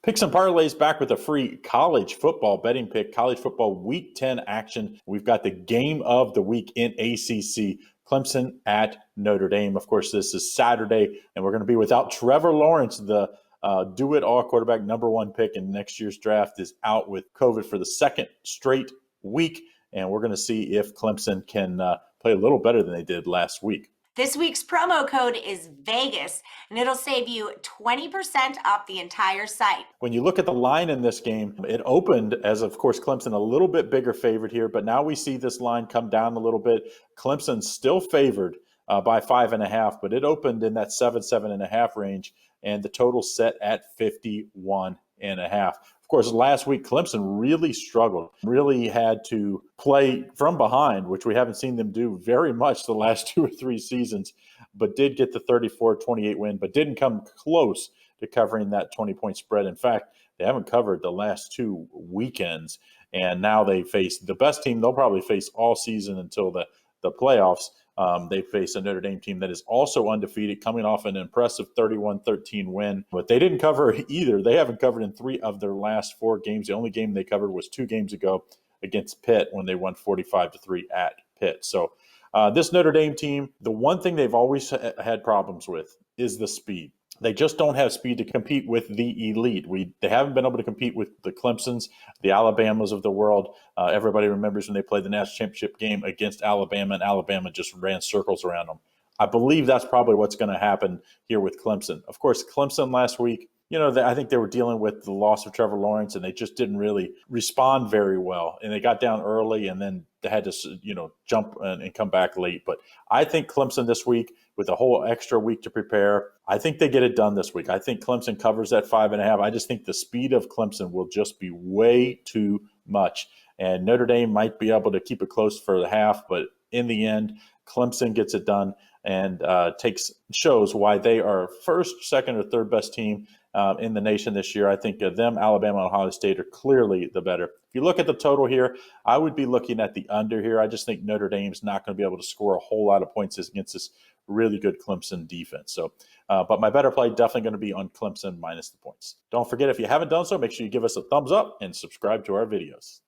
Picks and Parlays back with a free college football betting pick, college football week 10 action. We've got the game of the week in ACC, Clemson at Notre Dame. Of course, this is Saturday, and we're going to be without Trevor Lawrence, the do-it-all quarterback, #1 pick in next year's draft, is out with COVID for the second straight week, and we're going to see if Clemson can play a little better than they did last week. This week's promo code is Vegas, and it'll save you 20% off the entire site. When you look at the line in this game, it opened as, of course, Clemson a little bit bigger favorite here, but now we see this line come down a little bit. Clemson still favored by 5.5, but it opened in that 7.5 range, and the total set at 51.5. Of course, last week, Clemson really struggled, really had to play from behind, which we haven't seen them do very much the last 2 or 3 seasons, but did get the 34-28 win, but didn't come close to covering that 20-point spread. In fact, they haven't covered the last 2 weekends, and now they face the best team they'll probably face all season until the playoffs. They face a Notre Dame team that is also undefeated, coming off an impressive 31-13 win. But they didn't cover either. They haven't covered in 3 of their last 4 games. The only game they covered was 2 games ago against Pitt when they won 45-3 at Pitt. So this Notre Dame team, the one thing they've always had problems with is the speed. They just don't have speed to compete with the elite. They haven't been able to compete with the Clemsons, the Alabamas of the world. Everybody remembers when they played the national championship game against Alabama, and Alabama just ran circles around them. I believe that's probably what's going to happen here with Clemson. Of course, Clemson last week, I think they were dealing with the loss of Trevor Lawrence, and they just didn't really respond very well. And they got down early, and then they had to, jump and come back late. But I think Clemson this week, with a whole extra week to prepare, I think they get it done this week. I think Clemson covers that 5.5. I just think the speed of Clemson will just be way too much. And Notre Dame might be able to keep it close for the half, but in the end, Clemson gets it done and shows why they are first, second, or third best team in the nation this year. I think them, Alabama, and Ohio State are clearly the better. If you look at the total here, I would be looking at the under here. I just think Notre Dame's not going to be able to score a whole lot of points against this really good Clemson defense. So, but my better play definitely going to be on Clemson minus the points. Don't forget, if you haven't done so, make sure you give us a thumbs up and subscribe to our videos.